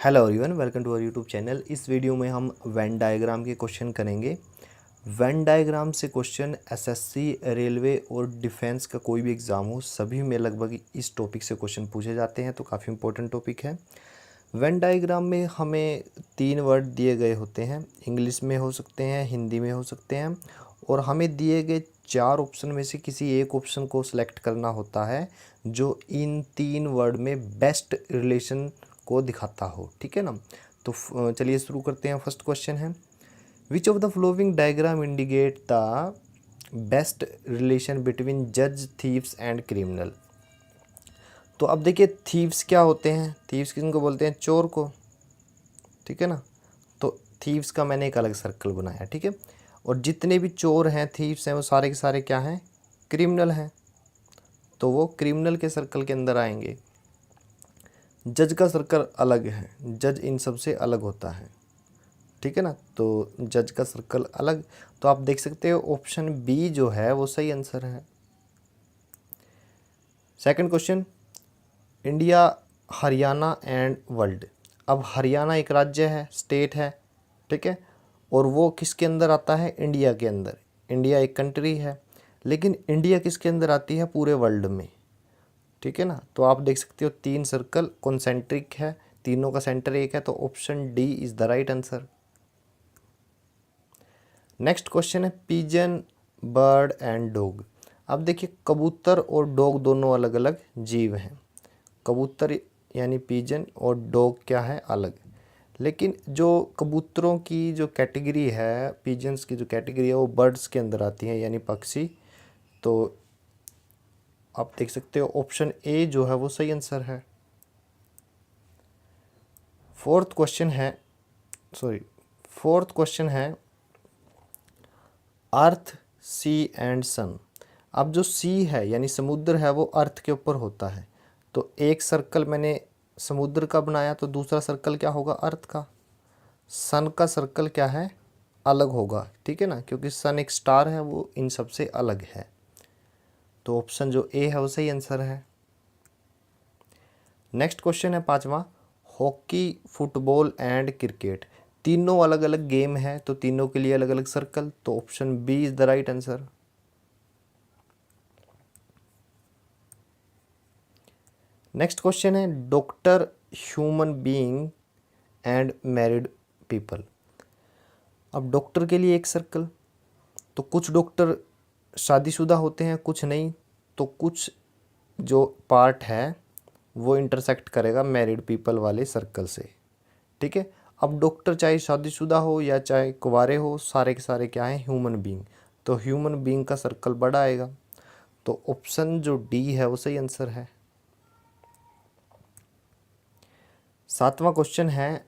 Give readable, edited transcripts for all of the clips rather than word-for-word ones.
Hello everyone, welcome to our YouTube channel. इस video में हम वेन डायग्राम के क्वेश्चन करेंगे। वेन डायग्राम से क्वेश्चन एसएससी, रेलवे और डिफेंस का कोई भी एग्ज़ाम हो, सभी में लगभग इस टॉपिक से क्वेश्चन पूछे जाते हैं, तो काफ़ी इंपॉर्टेंट टॉपिक है। वेन डायग्राम में हमें 3 वर्ड दिए गए होते हैं, इंग्लिश में हो सकते हैं, हिंदी में हो सकते हैं, और हमें दिए गए 4 ऑप्शन में से किसी एक ऑप्शन को सिलेक्ट करना होता है जो इन 3 वर्ड में बेस्ट रिलेशन को दिखाता हो। ठीक है ना। तो चलिए शुरू करते हैं। फर्स्ट क्वेश्चन है, which of the flowing diagram indicate the best relation between जज, थीव्स एंड क्रिमिनल। तो अब देखिए, थीव्स क्या होते हैं? थीव्स किनको बोलते हैं? चोर को। ठीक है ना। तो थीव्स का मैंने एक अलग सर्कल बनाया। ठीक है। और जितने भी चोर हैं, थीव्स हैं, वो सारे के सारे क्या हैं? क्रिमिनल हैं। तो वो क्रिमिनल के सर्कल के अंदर आएंगे। जज का सर्कल अलग है, जज इन सब से अलग होता है। ठीक है ना। तो जज का सर्कल अलग। तो आप देख सकते हो ऑप्शन बी जो है वो सही आंसर है। Second question, India, Haryana and world. अब हरियाणा एक राज्य है, स्टेट है। ठीक है। और वो किसके अंदर आता है? इंडिया के अंदर। इंडिया एक कंट्री है, लेकिन इंडिया किसके अंदर आती है? पूरे वर्ल्ड में। ठीक है ना। तो आप देख सकते हो 3 सर्कल कॉन्सेंट्रिक है, तीनों का सेंटर एक है, तो option D is the right answer. Next question है, पिजन, बर्ड एंड डॉग। अब देखिए, कबूतर और डॉग दोनों अलग अलग जीव हैं। कबूतर यानी पिजन और डॉग क्या है? अलग। लेकिन जो कबूतरों की जो कैटेगरी है, पिजन्स की जो कैटेगरी है, वो बर्ड्स के अंदर आती है, यानी पक्षी। तो आप देख सकते हो ऑप्शन ए जो है वो सही आंसर है। फोर्थ क्वेश्चन है अर्थ, सी एंड सन। अब जो सी है यानी समुद्र है, वो अर्थ के ऊपर होता है। तो एक सर्कल मैंने समुद्र का बनाया, तो दूसरा सर्कल क्या होगा? अर्थ का। सन का सर्कल क्या है? अलग होगा। ठीक है ना, क्योंकि सन एक स्टार है, वो इन सब से अलग है। तो ऑप्शन जो ए है वो सही आंसर है। नेक्स्ट क्वेश्चन है पांचवा, हॉकी, फुटबॉल एंड क्रिकेट। तीनों अलग अलग गेम है, तो तीनों के लिए अलग अलग सर्कल। तो option B is the right answer. Next question है, doctor, human being and married people. अब डॉक्टर के लिए एक सर्कल। तो कुछ डॉक्टर शादीशुदा होते हैं, कुछ नहीं। तो कुछ जो पार्ट है वो इंटरसेक्ट करेगा मैरिड पीपल वाले सर्कल से। ठीक है। अब डॉक्टर चाहे शादीशुदा हो या चाहे कुंवारे हो, सारे के सारे क्या हैं? Human being. तो ह्यूमन बीइंग का सर्कल बड़ा आएगा। तो ऑप्शन जो डी है वो सही आंसर है। सातवां क्वेश्चन है,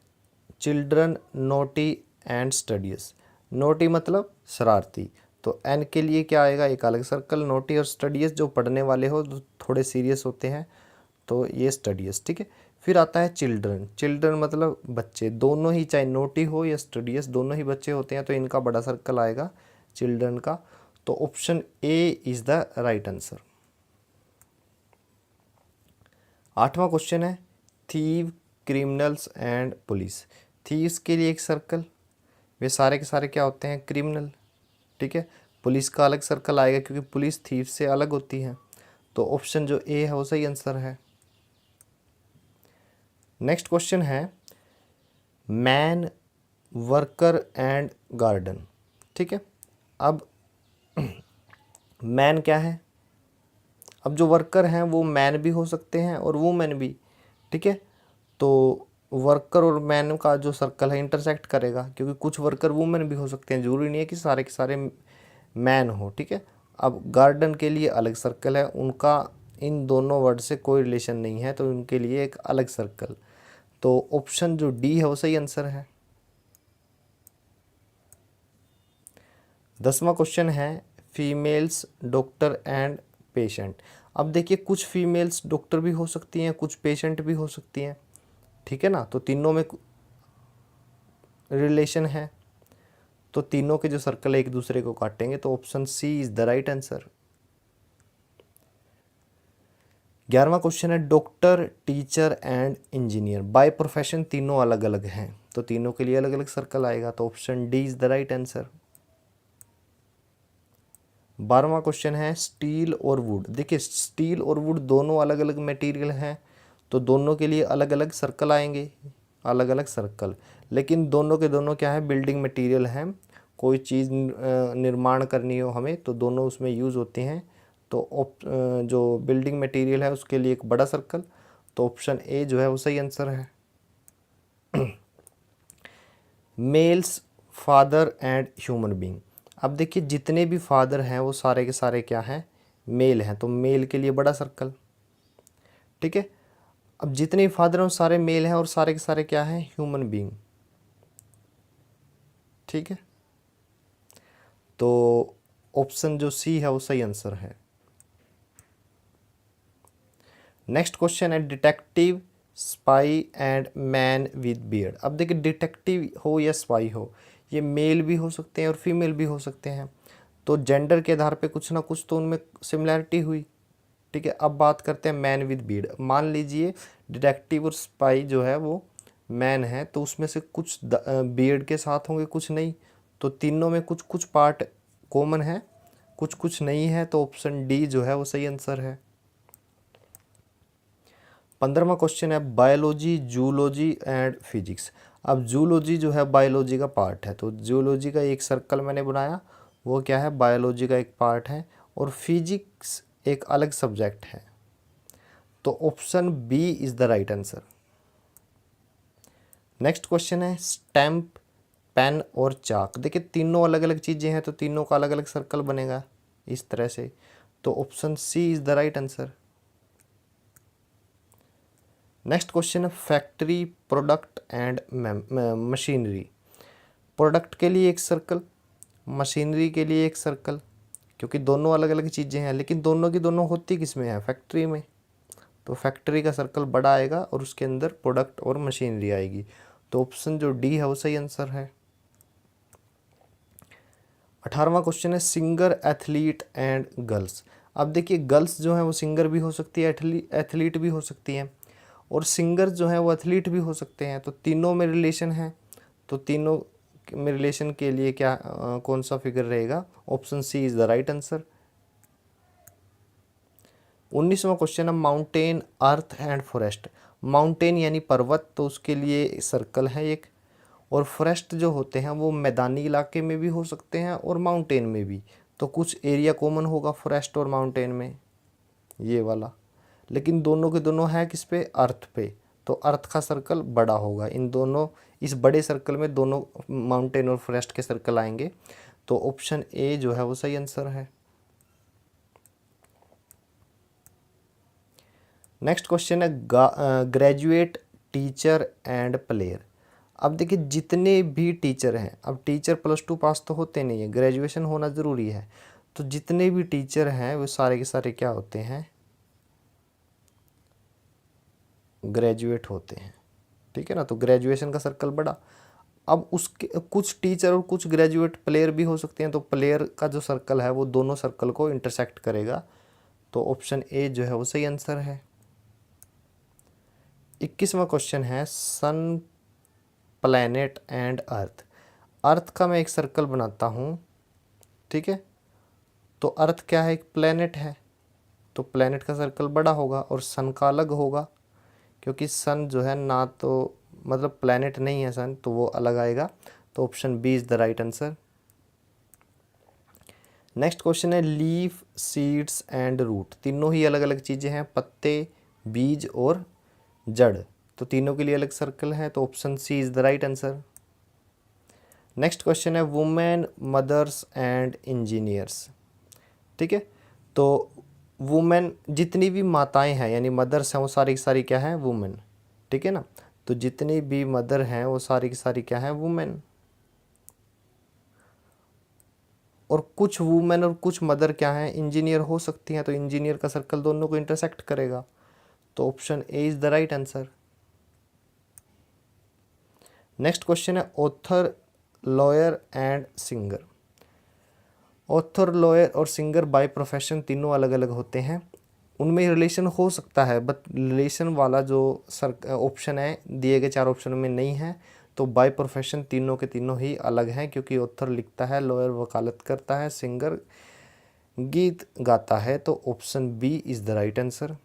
children, naughty and studies. Naughty मतलब शरारती। तो एन के लिए क्या आएगा? एक अलग सर्कल। नोटी और स्टडीज जो पढ़ने वाले हो, जो थोड़े सीरियस होते हैं, तो ये स्टडीज। ठीक है। फिर आता है चिल्ड्रन। चिल्ड्रन मतलब बच्चे, दोनों ही, चाहे नोटी हो या स्टडीज, दोनों ही बच्चे होते हैं, तो इनका बड़ा सर्कल आएगा चिल्ड्रन का। तो option A is the right answer. आठवां क्वेश्चन है, thief, criminals and police. Thieves के लिए एक सर्कल, वे सारे के सारे क्या होते हैं? क्रिमिनल। ठीक है। पुलिस का अलग सर्कल आएगा, क्योंकि पुलिस थीव से अलग होती है। तो ऑप्शन जो ए है वो सही आंसर है। नेक्स्ट क्वेश्चन है, मैन, वर्कर एंड गार्डन। ठीक है। अब मैन क्या है? अब जो वर्कर हैं वो मैन भी हो सकते हैं और वुमेन भी। ठीक है। तो वर्कर और मैन का जो सर्कल है इंटरसेक्ट करेगा, क्योंकि कुछ वर्कर वुमेन भी हो सकते हैं, जरूरी नहीं है कि सारे के सारे मैन हो। ठीक है। अब गार्डन के लिए अलग सर्कल है, उनका इन दोनों वर्ड से कोई रिलेशन नहीं है, तो उनके लिए एक अलग सर्कल। तो ऑप्शन जो डी है वो सही आंसर है। 10वां क्वेश्चन है, फीमेल्स, डॉक्टर एंड पेशेंट। अब देखिए, कुछ फीमेल्स डॉक्टर भी हो सकती हैं, कुछ पेशेंट भी हो सकती हैं। ठीक है ना। तो तीनों में रिलेशन है, तो तीनों के जो सर्कल है एक दूसरे को काटेंगे। तो option C is the right answer. 11वां क्वेश्चन है doctor, teacher and engineer by profession तीनों अलग अलग हैं, तो तीनों के लिए अलग अलग सर्कल आएगा, तो option D is the right answer. 12वां क्वेश्चन है स्टील और वुड। देखिए स्टील और वुड दोनों अलग अलग मटेरियल हैं, तो दोनों के लिए अलग अलग सर्कल आएंगे, अलग अलग सर्कल, लेकिन दोनों के दोनों क्या है, बिल्डिंग मटेरियल हैं। कोई चीज़ निर्माण करनी हो हमें तो दोनों उसमें यूज़ होते हैं, तो जो बिल्डिंग मटेरियल है उसके लिए एक बड़ा सर्कल, तो ऑप्शन ए जो है वो सही आंसर है। Males, father and human being. अब देखिए जितने भी फादर हैं वो सारे के सारे क्या हैं, मेल हैं, तो मेल के लिए बड़ा सर्कल, ठीक है। अब जितने भी फादर हैं वो सारे मेल हैं और सारे के सारे क्या हैं, ह्यूमन बीइंग, ठीक है। तो ऑप्शन जो सी है वो सही आंसर है। नेक्स्ट क्वेश्चन है detective, spy and man with beard. अब देखिए डिटेक्टिव हो या स्पाई हो, ये मेल भी हो सकते हैं और फीमेल भी हो सकते हैं, तो जेंडर के आधार पे कुछ ना कुछ तो उनमें सिमिलैरिटी हुई, ठीक है। अब बात करते हैं मैन विद बियर्ड। मान लीजिए डिटेक्टिव और स्पाई जो है वो मैन है, तो उसमें से कुछ बियर्ड के साथ होंगे, कुछ नहीं, तो तीनों में कुछ कुछ पार्ट कॉमन है, कुछ कुछ नहीं है, तो ऑप्शन डी जो है वो सही आंसर है। 15वां क्वेश्चन है बायोलॉजी, जूलॉजी एंड फिजिक्स। अब जूलॉजी जो है बायोलॉजी का पार्ट है, तो जूलॉजी का एक सर्कल मैंने बनाया, वो क्या है, बायोलॉजी का एक पार्ट है, और फिजिक्स एक अलग सब्जेक्ट है, तो option B is the right answer. Next question है स्टैम्प, पेन और चाक। देखिए तीनों अलग अलग चीज़ें हैं, तो तीनों का अलग अलग सर्कल बनेगा इस तरह से, तो option C is the right answer. Next question है factory, product and machinery. Product के लिए एक सर्कल, मशीनरी के लिए एक सर्कल, क्योंकि दोनों अलग अलग चीज़ें हैं, लेकिन दोनों की दोनों होती किस में है, फैक्ट्री में, तो फैक्ट्री का सर्कल बड़ा आएगा और उसके अंदर प्रोडक्ट और मशीनरी आएगी, तो ऑप्शन जो डी है वो सही आंसर है। 18वां क्वेश्चन है सिंगर, एथलीट एंड गर्ल्स। अब देखिए गर्ल्स जो है वो सिंगर भी हो सकती है, एथलीट भी हो सकती है, और सिंगर जो है वो एथलीट भी हो सकते हैं, तो तीनों में रिलेशन है, तो तीनों में रिलेशन के लिए क्या कौन सा फिगर रहेगा, option C is the right answer. 19वां क्वेश्चन है mountain, earth and forest. Mountain यानी पर्वत, तो उसके लिए सर्कल है एक, और फॉरेस्ट जो होते हैं वो मैदानी इलाके में भी हो सकते हैं और माउंटेन में भी, तो कुछ एरिया कॉमन होगा फॉरेस्ट और माउंटेन में, ये वाला, लेकिन दोनों के दोनों है किस पे, अर्थ पे, तो अर्थ का सर्कल बड़ा होगा, इन दोनों, इस बड़े सर्कल में दोनों माउंटेन और फॉरेस्ट के सर्कल आएंगे, तो ऑप्शन ए जो है वो सही आंसर है। नेक्स्ट क्वेश्चन है ग्रेजुएट, टीचर एंड प्लेयर। अब देखिए जितने भी टीचर हैं, अब टीचर +2 पास तो होते नहीं है, ग्रेजुएशन होना ज़रूरी है, तो जितने भी टीचर हैं वो सारे के सारे क्या होते हैं, ग्रेजुएट होते हैं, ठीक है ना, तो ग्रेजुएशन का सर्कल बड़ा। अब उसके कुछ टीचर और कुछ ग्रेजुएट प्लेयर भी हो सकते हैं, तो प्लेयर का जो सर्कल है वो दोनों सर्कल को इंटरसेक्ट करेगा, तो ऑप्शन ए जो है वो सही आंसर है। 21वां क्वेश्चन है सन, प्लैनेट एंड अर्थ। अर्थ का मैं एक सर्कल बनाता हूँ, ठीक है, तो अर्थ क्या है, एक प्लैनेट है, तो प्लैनेट का सर्कल बड़ा होगा और सन का अलग होगा, क्योंकि सन जो है ना तो मतलब प्लैनेट नहीं है सन, तो वो अलग आएगा, तो option B is the right answer. Next question है लीफ, सीड्स एंड रूट। तीनों ही अलग अलग चीज़ें हैं, पत्ते, बीज और जड़, तो तीनों के लिए अलग सर्कल है, तो option C is the right answer. Next question है वुमेन, मदर्स एंड इंजीनियर्स, ठीक है, तो वुमेन जितनी भी माताएं हैं यानी मदर्स हैं वो सारी की सारी क्या है, वुमेन, ठीक है ना, तो जितनी भी मदर हैं वो सारी की सारी क्या है, वुमेन, और कुछ वुमेन और कुछ मदर क्या हैं, इंजीनियर हो सकती हैं, तो इंजीनियर का सर्कल दोनों को इंटरसेक्ट करेगा, तो option A is the right answer. Next question है author, lawyer and singer. Author, lawyer और सिंगर बाय प्रोफेशन तीनों अलग अलग होते हैं, उनमें रिलेशन हो सकता है, बट रिलेशन वाला जो ऑप्शन है दिए गए 4 ऑप्शन में नहीं है। तो बाय प्रोफेशन तीनों के तीनों ही अलग हैं, क्योंकि ऑथर लिखता है, लॉयर वकालत करता है, सिंगर गीत गाता है। तो option B is the right answer.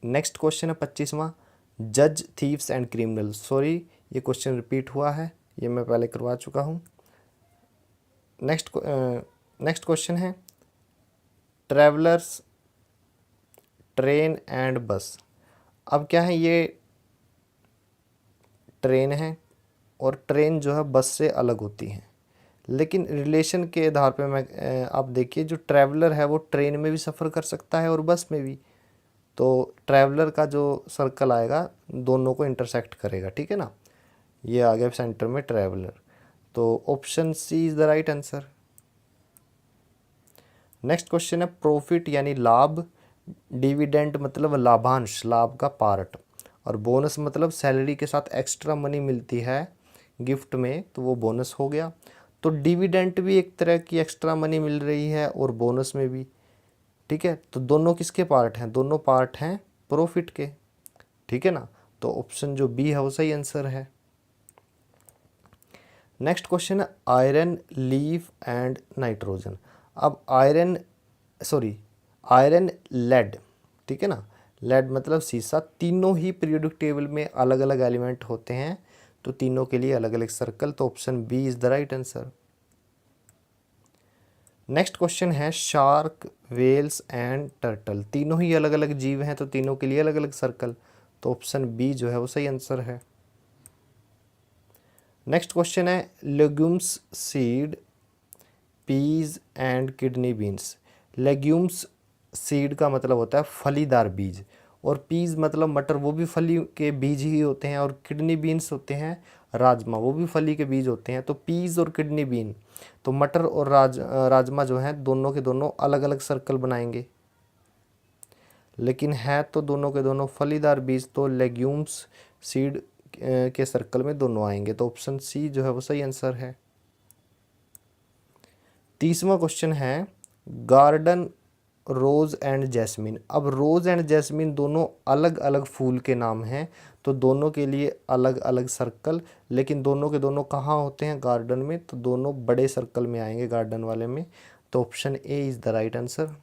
Next question है 25वां, जज थीव्स एंड क्रिमिनल। सॉरी, ये क्वेश्चन रिपीट हुआ है, ये मैं पहले करवा चुका हूँ। नेक्स्ट क्वेश्चन है ट्रैवलर्स, ट्रेन एंड बस। अब क्या है, ये ट्रेन है और ट्रेन जो है बस से अलग होती है, लेकिन रिलेशन के आधार पे मैं आप देखिए, जो ट्रैवलर है वो ट्रेन में भी सफ़र कर सकता है और बस में भी। तो ट्रैवलर का जो सर्कल आएगा दोनों को इंटरसेक्ट करेगा, ठीक है ना। ये आ गया सेंटर में ट्रैवलर। तो option C is the right answer. Next question है प्रॉफिट यानी लाभ, डिविडेंड मतलब लाभांश, लाभ का पार्ट, और बोनस मतलब सैलरी के साथ एक्स्ट्रा मनी मिलती है गिफ्ट में, तो वो बोनस हो गया। तो डिविडेंड भी एक तरह की एक्स्ट्रा मनी मिल रही है और बोनस में भी, ठीक है। तो दोनों किसके पार्ट हैं, दोनों पार्ट हैं प्रॉफिट के, ठीक है ना। तो ऑप्शन जो बी है वो सही आंसर है। नेक्स्ट क्वेश्चन है आयरन, लीफ एंड नाइट्रोजन। अब आयरन, लेड, ठीक है ना, लेड मतलब सीसा, तीनों ही पीरियोडिक टेबल में अलग अलग एलिमेंट होते हैं, तो तीनों के लिए अलग अलग सर्कल। तो option B is the right answer. Next question है शार्क, वेल्स एंड टर्टल। तीनों ही अलग अलग जीव हैं, तो तीनों के लिए अलग अलग सर्कल। तो ऑप्शन बी जो है वो सही आंसर है। नेक्स्ट क्वेश्चन है legumes, seed, peas and kidney beans. Legumes seed का मतलब होता है फलीदार बीज, और पीज मतलब मटर, वो भी फली के बीज ही होते हैं, और किडनी बीन्स होते हैं राजमा, वो भी फली के बीज होते हैं। तो पीज और किडनी बीन, तो मटर और राजमा जो हैं दोनों के दोनों अलग अलग सर्कल बनाएंगे, लेकिन है तो दोनों के दोनों फलीदार बीज, तो लेग्यूम्स सीड के सर्कल में दोनों आएंगे। तो ऑप्शन सी जो है वो सही आंसर है। 30वां क्वेश्चन है गार्डन, रोज़ एंड जैस्मिन। अब रोज़ एंड जैस्मिन दोनों अलग अलग फूल के नाम हैं, तो दोनों के लिए अलग अलग सर्कल, लेकिन दोनों के दोनों कहाँ होते हैं, गार्डन में, तो दोनों बड़े सर्कल में आएंगे गार्डन वाले में। तो option A is the right answer.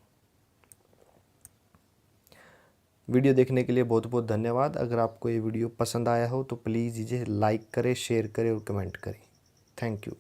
Video देखने के लिए बहुत बहुत धन्यवाद। अगर आपको ये वीडियो पसंद आया हो तो प्लीज़ इसे लाइक करें, शेयर करें और कमेंट करें। Thank you.